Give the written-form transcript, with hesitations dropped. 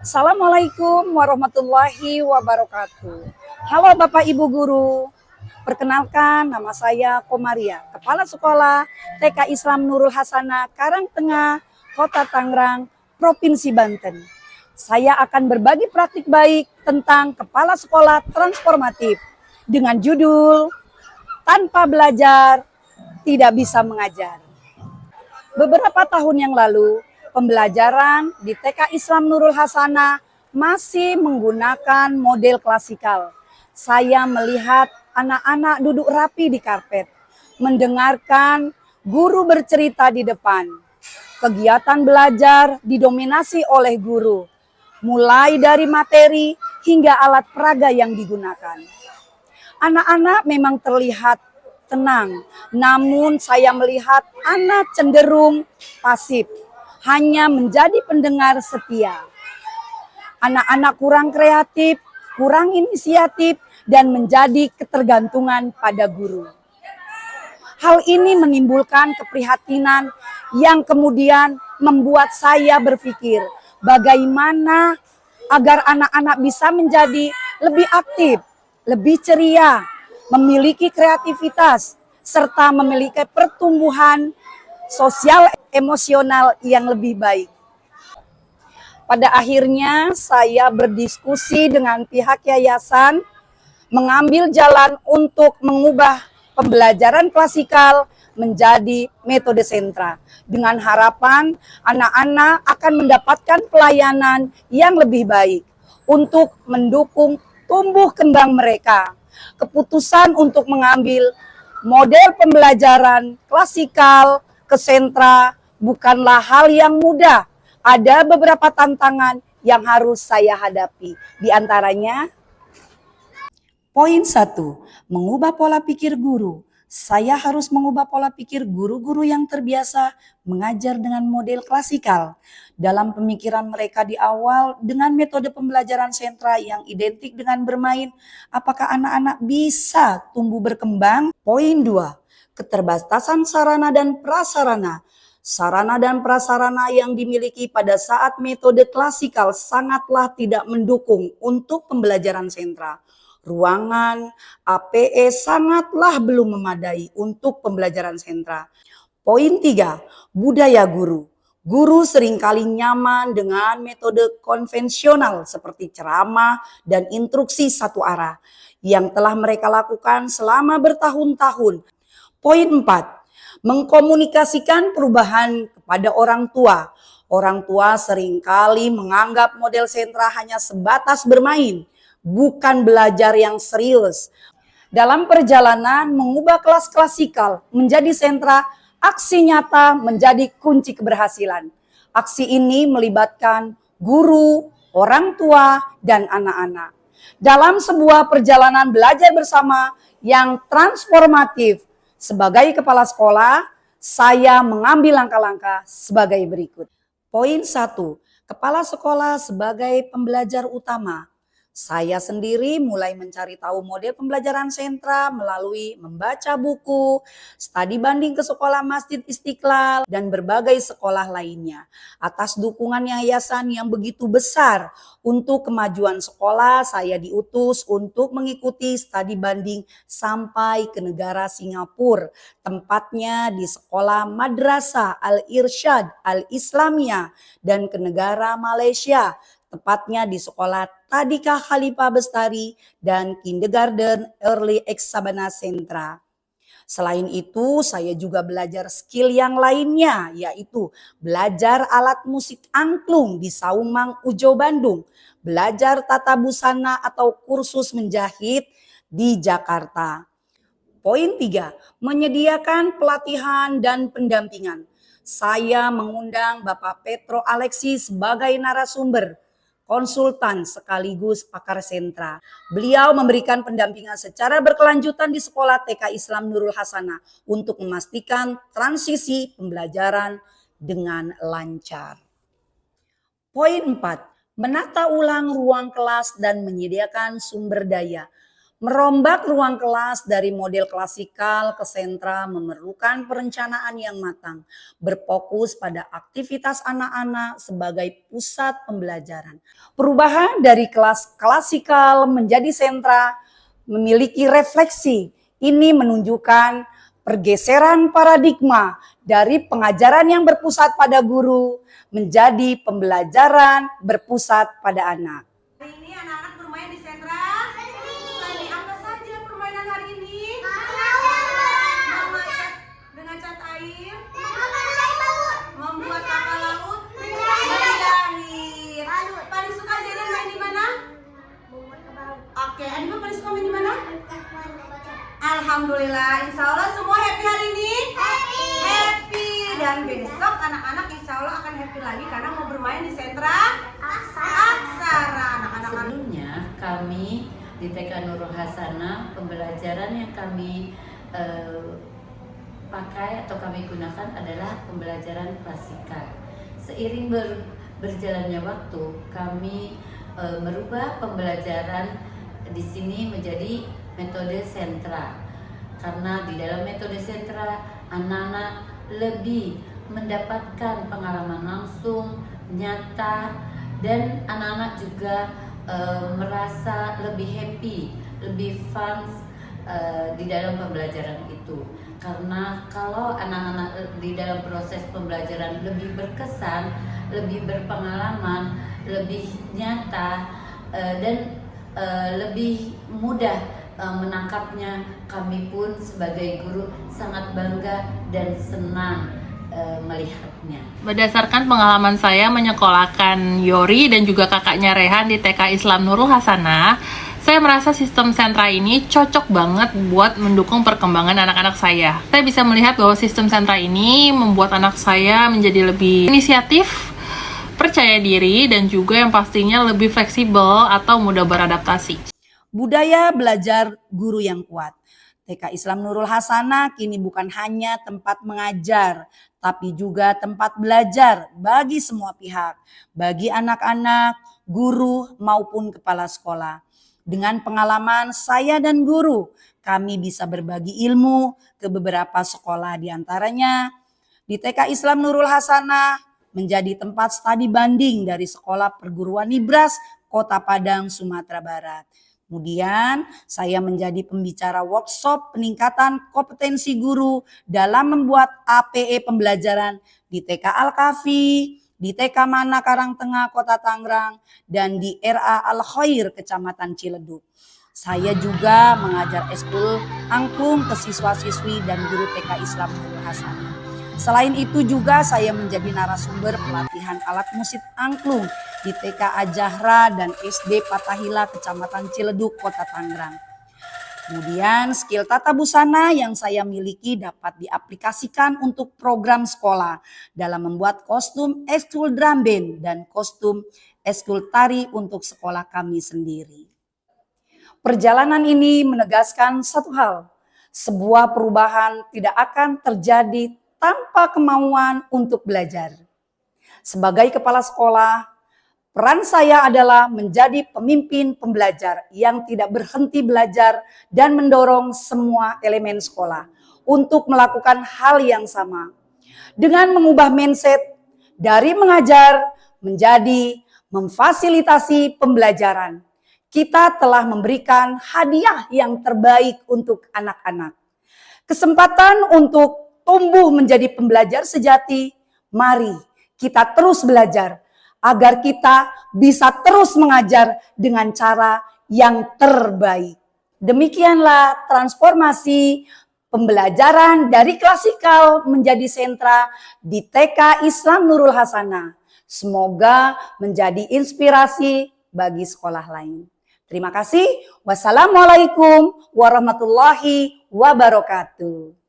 Assalamualaikum warahmatullahi wabarakatuh. Halo Bapak Ibu Guru, perkenalkan nama saya Komaria, Kepala Sekolah TK Islam Nurul Hasanah, Karangtengah, Kota Tangerang, Provinsi Banten. Saya akan berbagi praktik baik tentang Kepala Sekolah Transformatif dengan judul Tanpa Belajar Tidak Bisa Mengajar. Beberapa tahun yang lalu, pembelajaran di TK Islam Nurul Hasanah masih menggunakan model klasikal. Saya melihat anak-anak duduk rapi di karpet, mendengarkan guru bercerita di depan. Kegiatan belajar didominasi oleh guru, mulai dari materi hingga alat peraga yang digunakan. Anak-anak memang terlihat tenang, namun saya melihat anak cenderung pasif, hanya menjadi pendengar setia. Anak-anak kurang kreatif, kurang inisiatif, dan menjadi ketergantungan pada guru. Hal ini menimbulkan keprihatinan yang kemudian membuat saya berpikir bagaimana agar anak-anak bisa menjadi lebih aktif, lebih ceria, memiliki kreativitas, serta memiliki pertumbuhan sosial emosional yang lebih baik. Pada akhirnya saya berdiskusi dengan pihak yayasan, mengambil jalan untuk mengubah pembelajaran klasikal menjadi metode sentra. Dengan harapan anak-anak akan mendapatkan pelayanan yang lebih baik untuk mendukung tumbuh kembang mereka. Keputusan untuk mengambil model pembelajaran klasikal ke sentra bukanlah hal yang mudah. Ada beberapa tantangan yang harus saya hadapi. Di antaranya, poin 1, mengubah pola pikir guru. Saya harus mengubah pola pikir guru-guru yang terbiasa mengajar dengan model klasikal. Dalam pemikiran mereka di awal dengan metode pembelajaran sentra yang identik dengan bermain, apakah anak-anak bisa tumbuh berkembang? Poin 2, keterbatasan sarana dan prasarana. Sarana dan prasarana yang dimiliki pada saat metode klasikal sangatlah tidak mendukung untuk pembelajaran sentra. Ruangan, APE sangatlah belum memadai untuk pembelajaran sentra. Poin 3, budaya guru. Guru seringkali nyaman dengan metode konvensional seperti ceramah dan instruksi satu arah yang telah mereka lakukan selama bertahun-tahun. Poin 4, mengkomunikasikan perubahan kepada orang tua. Orang tua seringkali menganggap model sentra hanya sebatas bermain, bukan belajar yang serius. Dalam perjalanan mengubah kelas klasikal menjadi sentra, aksi nyata menjadi kunci keberhasilan. Aksi ini melibatkan guru, orang tua, dan anak-anak. Dalam sebuah perjalanan belajar bersama yang transformatif, sebagai kepala sekolah, saya mengambil langkah-langkah sebagai berikut. Poin 1, kepala sekolah sebagai pembelajar utama. Saya sendiri mulai mencari tahu model pembelajaran sentra melalui membaca buku, studi banding ke sekolah Masjid Istiqlal, dan berbagai sekolah lainnya. Atas dukungan yayasan yang begitu besar untuk kemajuan sekolah, saya diutus untuk mengikuti studi banding sampai ke negara Singapura. Tempatnya di sekolah Madrasah Al-Irsyad Al-Islamiyah, dan ke negara Malaysia, tepatnya di sekolah Tadika Khalifah Bestari dan Kindergarten Early Exabana Sentra. Selain itu, saya juga belajar skill yang lainnya, yaitu belajar alat musik angklung di Saumang Ujo Bandung, belajar tata busana atau kursus menjahit di Jakarta. Poin 3, menyediakan pelatihan dan pendampingan. Saya mengundang Bapak Petro Alexis sebagai narasumber, konsultan sekaligus pakar sentra. Beliau memberikan pendampingan secara berkelanjutan di sekolah TK Islam Nurul Hasanah untuk memastikan transisi pembelajaran dengan lancar. Poin 4, menata ulang ruang kelas dan menyediakan sumber daya. Merombak ruang kelas dari model klasikal ke sentra memerlukan perencanaan yang matang, berfokus pada aktivitas anak-anak sebagai pusat pembelajaran. Perubahan dari kelas klasikal menjadi sentra memiliki refleksi. Ini menunjukkan pergeseran paradigma dari pengajaran yang berpusat pada guru menjadi pembelajaran berpusat pada anak. Hari ini anak-anak bermain di sentra. Tadi apa saja permainan hari ini? Memacat dengan cat air, membuat kapal laut, menjahit. Paling suka Zainal main di mana? Oke, Adima paling suka main di mana? Alhamdulillah, insya Allah semua happy hari ini? Happy. Dan besok anak-anak insya Allah akan happy lagi karena mau bermain di sentra Aksara. Anak-anak Sebelumnya kami di TK Nurul Hasanah, pembelajaran yang kami pakai atau kami gunakan adalah pembelajaran klasikal. Seiring berjalannya waktu, kami merubah pembelajaran di sini menjadi metode sentra. Karena di dalam metode sentra, anak-anak lebih mendapatkan pengalaman langsung, nyata, dan anak-anak juga merasa lebih happy, lebih fun di dalam pembelajaran itu. Karena kalau anak-anak di dalam proses pembelajaran lebih berkesan, lebih berpengalaman, lebih nyata, dan lebih mudah menangkapnya, kami pun sebagai guru sangat bangga dan senang melihatnya. Berdasarkan pengalaman saya menyekolahkan Yori dan juga kakaknya Rehan di TK Islam Nurul Hasanah, saya merasa sistem sentra ini cocok banget buat mendukung perkembangan anak-anak saya. Saya bisa melihat bahwa sistem sentra ini membuat anak saya menjadi lebih inisiatif, percaya diri, dan juga yang pastinya lebih fleksibel atau mudah beradaptasi. Budaya belajar guru yang kuat. TK Islam Nurul Hasanah kini bukan hanya tempat mengajar, tapi juga tempat belajar bagi semua pihak, bagi anak-anak, guru maupun kepala sekolah. Dengan pengalaman saya dan guru, kami bisa berbagi ilmu ke beberapa sekolah, di antaranya di TK Islam Nurul Hasanah menjadi tempat studi banding dari Sekolah Perguruan Nibras Kota Padang, Sumatera Barat. Kemudian saya menjadi pembicara workshop peningkatan kompetensi guru dalam membuat APE pembelajaran di TK Al-Kafi, di TK Mana Karangtengah Kota Tangerang, dan di RA Al-Khair Kecamatan Ciledug. Saya juga mengajar eskul angklung ke siswa-siswi dan guru TK Islam Nurul Hasanah. Selain itu juga saya menjadi narasumber pelatihan alat musik angklung di TK Ajahra dan SD Patahila Kecamatan Ciledug Kota Tangerang. Kemudian skill tata busana yang saya miliki dapat diaplikasikan untuk program sekolah dalam membuat kostum eskul drum band dan kostum eskul tari untuk sekolah kami sendiri. Perjalanan ini menegaskan satu hal, sebuah perubahan tidak akan terjadi tanpa kemauan untuk belajar. Sebagai kepala sekolah, peran saya adalah menjadi pemimpin pembelajar yang tidak berhenti belajar dan mendorong semua elemen sekolah untuk melakukan hal yang sama. Dengan mengubah mindset dari mengajar menjadi memfasilitasi pembelajaran, kita telah memberikan hadiah yang terbaik untuk anak-anak. Kesempatan untuk tumbuh menjadi pembelajar sejati, mari kita terus belajar agar kita bisa terus mengajar dengan cara yang terbaik. Demikianlah transformasi pembelajaran dari klasikal menjadi sentra di TK Islam Nurul Hasanah. Semoga menjadi inspirasi bagi sekolah lain. Terima kasih. Wassalamualaikum warahmatullahi wabarakatuh.